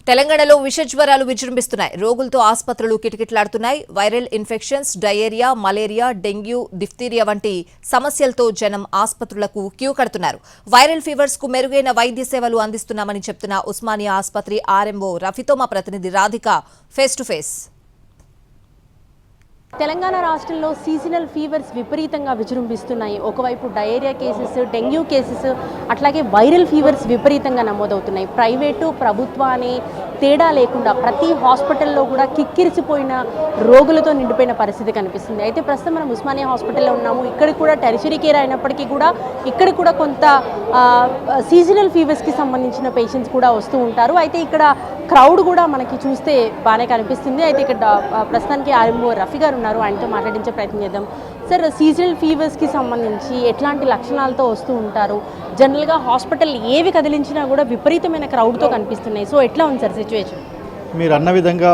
తెలంగాణలో విష జ్వరాలు విజృంభిస్తున్నాయి. రోగులతో ఆసుపత్రులు కిటకిటలాడుతున్నాయి. Viral infections, diarrhoea, malaria, dengue, diphtheria వంటి సమస్యలతో జనం ఆసుపత్రులకు క్యూ కడుతున్నారు. వైరల్ ఫీవర్స్ కు మెరుగైన వైద్య సేవలు అందిస్తున్నామని చెప్తున్న ఉస్మానియా ఆసుపత్రి ఆర్ఎంఓ రఫీతో మా ప్రతినిధి Radhika face to face. Telangana రాష్ట్రంలో సీజనల్ ఫీవర్స్ విపరీతంగా విజృంభిస్తున్నాయి. ఒకవైపు డయేరియా కేసెస్, డెంగ్యూ కేసెస్, అట్లాగే వైరల్ ఫీవర్స్ విపరీతంగా నమోదవుతున్నాయి. ప్రైవేటు, ప్రభుత్వ అనే తేడా లేకుండా ప్రతి హాస్పిటల్లో కూడా కిక్కిరిసిపోయిన రోగులతో నిండిపోయిన పరిస్థితి కనిపిస్తుంది. అయితే ప్రస్తుతం మనం ఉస్మానియా హాస్పిటల్లో ఉన్నాము. ఇక్కడ కూడా టెరిషరీ కేర్ అయినప్పటికీ కూడా ఇక్కడ కూడా కొంత సీజనల్ ఫీవర్స్కి సంబంధించిన పేషెంట్స్ కూడా వస్తూ ఉంటారు. అయితే ఇక్కడ క్రౌడ్ కూడా మనకి చూస్తే బాగానే కనిపిస్తుంది. అయితే ఇక్కడ ప్రస్తుతానికి ఆర్ఎంఓ రఫీ గారు ఉన్నారు, ఆయనతో మాట్లాడించే ప్రయత్నం చేద్దాం. సార్, సీజనల్ ఫీవర్స్కి సంబంధించి ఎట్లాంటి లక్షణాలతో వస్తూ ఉంటారు? జనరల్గా హాస్పిటల్ ఏవి కదిలించినా కూడా విపరీతమైన క్రౌడ్తో కనిపిస్తున్నాయి. సో ఎట్లా ఉంది సార్ సిచ్యువేషన్? మీరు అన్న విధంగా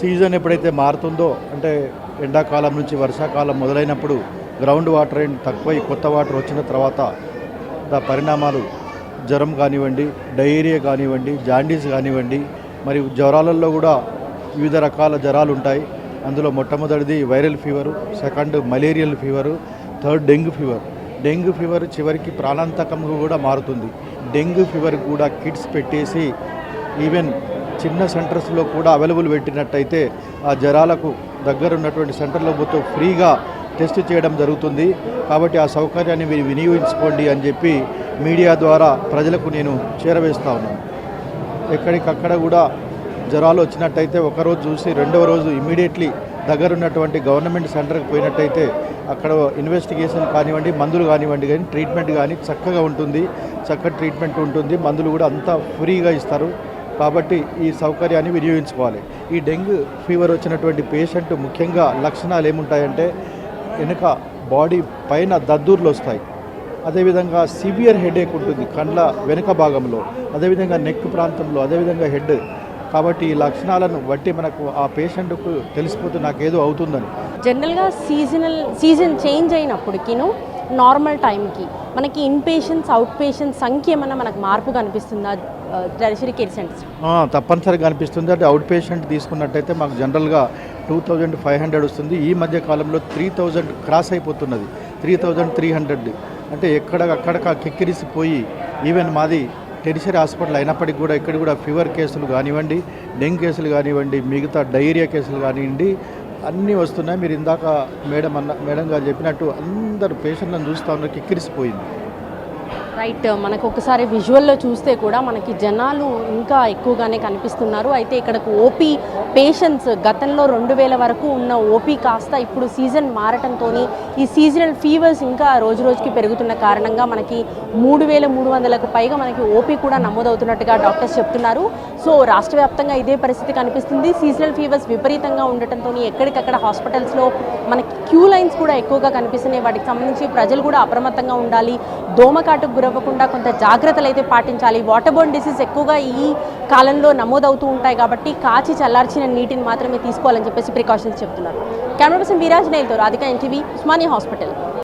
సీజన్ ఎప్పుడైతే మారుతుందో, అంటే ఎండాకాలం నుంచి వర్షాకాలం మొదలైనప్పుడు గ్రౌండ్ వాటర్ తక్కువై కొత్త వాటర్ వచ్చిన తర్వాత పరిణామాలు జ్వరం కానివ్వండి, డయేరియా కానివ్వండి, జాండీస్ కానివ్వండి, మరియు జ్వరాలలో కూడా వివిధ రకాల జ్వరాలు ఉంటాయి. అందులో మొట్టమొదటిది viral fever, second malarial fever, third dengue fever. Dengue fever చివరికి ప్రాణాంతకంగా కూడా మారుతుంది. డెంగ్యూ ఫీవర్ కూడా కిట్స్ పెట్టేసి ఈవెన్ చిన్న సెంటర్స్లో కూడా అవైలబుల్ పెట్టినట్టయితే ఆ జ్వరాలకు దగ్గర ఉన్నటువంటి సెంటర్లో పోతూ ఫ్రీగా టెస్ట్ చేయడం జరుగుతుంది. కాబట్టి ఆ సౌకర్యాన్ని మీరు వినియోగించుకోండి అని చెప్పి మీడియా ద్వారా ప్రజలకు నేను చేరవేస్తూ ఉన్నాను. ఎక్కడికక్కడ కూడా జ్వరాలు వచ్చినట్టయితే ఒకరోజు చూసి రెండవ రోజు ఇమ్మీడియట్లీ దగ్గర ఉన్నటువంటి గవర్నమెంట్ సెంటర్కి పోయినట్టయితే అక్కడ ఇన్వెస్టిగేషన్ కానివ్వండి, మందులు కానివ్వండి, కానీ ట్రీట్మెంట్ కానీ చక్కగా ఉంటుంది. చక్కటి ట్రీట్మెంట్ ఉంటుంది. మందులు కూడా అంతా ఫ్రీగా ఇస్తారు. కాబట్టి ఈ సౌకర్యాన్ని వినియోగించుకోవాలి. ఈ డెంగ్యూ ఫీవర్ వచ్చినటువంటి పేషెంట్ ముఖ్యంగా లక్షణాలు ఏముంటాయంటే, వెనుక బాడీ పైన దద్దూర్లు వస్తాయి. అదేవిధంగా సివియర్ హెడేక్ ఉంటుంది కళ్ళ వెనుక భాగంలో, అదేవిధంగా నెక్ ప్రాంతంలో, అదేవిధంగా హెడ్. కాబట్టి ఈ లక్షణాలను బట్టి మనకు ఆ పేషెంట్కు తెలిసిపోతుంది నాకేదో అవుతుందని. జనరల్గా సీజన్ చేంజ్ అయినప్పటికీను నార్మల్ టైంకి మనకి ఇన్ పేషెంట్స్, అవుట్ పేషెంట్స్ సంఖ్య ఏమన్నా మనకు మార్పు కనిపిస్తుందా టెరిషరీ కేర్ సెంటర్స్? తప్పనిసరిగా కనిపిస్తుంది. అంటే అవుట్ పేషెంట్ తీసుకున్నట్టయితే మాకు జనరల్గా 2500 వస్తుంది. ఈ మధ్య కాలంలో 3000 క్రాస్ అయిపోతున్నది. 3300 అంటే ఎక్కడక్కడ కిక్కిరిసిపోయి ఈవెన్ మాది టెరిషరీ హాస్పిటల్ అయినప్పటికీ కూడా ఇక్కడ కూడా ఫీవర్ కేసులు కానివ్వండి, డెంగ్యూ కేసులు కానివ్వండి, మిగతా డయేరియా కేసులు కానివ్వండి అన్నీ వస్తున్నాయి. మీరు ఇందాక మేడం గారు చెప్పినట్టు అందరు పేషెంట్లను చూస్తూ ఉన్నారు, కిక్కిరిసిపోయింది. రైట్. మనకు ఒకసారి విజువల్లో చూస్తే కూడా మనకి జనాలు ఇంకా ఎక్కువగానే కనిపిస్తున్నారు. అయితే ఇక్కడకు ఓపీ పేషెంట్స్ గతంలో 2000 వరకు ఉన్న ఓపీ కాస్త ఇప్పుడు సీజన్ మారటంతో ఈ సీజనల్ ఫీవర్స్ ఇంకా రోజు రోజుకి పెరుగుతున్న కారణంగా మనకి 3300కు పైగా మనకి ఓపీ కూడా నమోదవుతున్నట్టుగా డాక్టర్స్ చెప్తున్నారు. సో రాష్ట్ర వ్యాప్తంగా ఇదే పరిస్థితి కనిపిస్తుంది. సీజనల్ ఫీవర్స్ విపరీతంగా ఉండటంతో ఎక్కడికక్కడ హాస్పిటల్స్లో మనకి క్యూ లైన్స్ కూడా ఎక్కువగా కనిపిస్తున్నాయి. వాటికి సంబంధించి ప్రజలు కూడా అప్రమత్తంగా ఉండాలి. దోమకాటుకు గురవ్వకుండా కొంత జాగ్రత్తలు అయితే పాటించాలి. వాటర్ బోర్న్ డిసీజ్ ఎక్కువగా ఈ కాలంలో నమోదవుతూ ఉంటాయి కాబట్టి కాచి చల్లార్చిన నీటిని మాత్రమే తీసుకోవాలని చెప్పేసి ప్రికాషన్స్ చెప్తున్నారు. కెమెరా పర్సన్ వీరాజ్ నేల్తో రాధిక, ఎన్టీవీ, ఉస్మానియా హాస్పిటల్.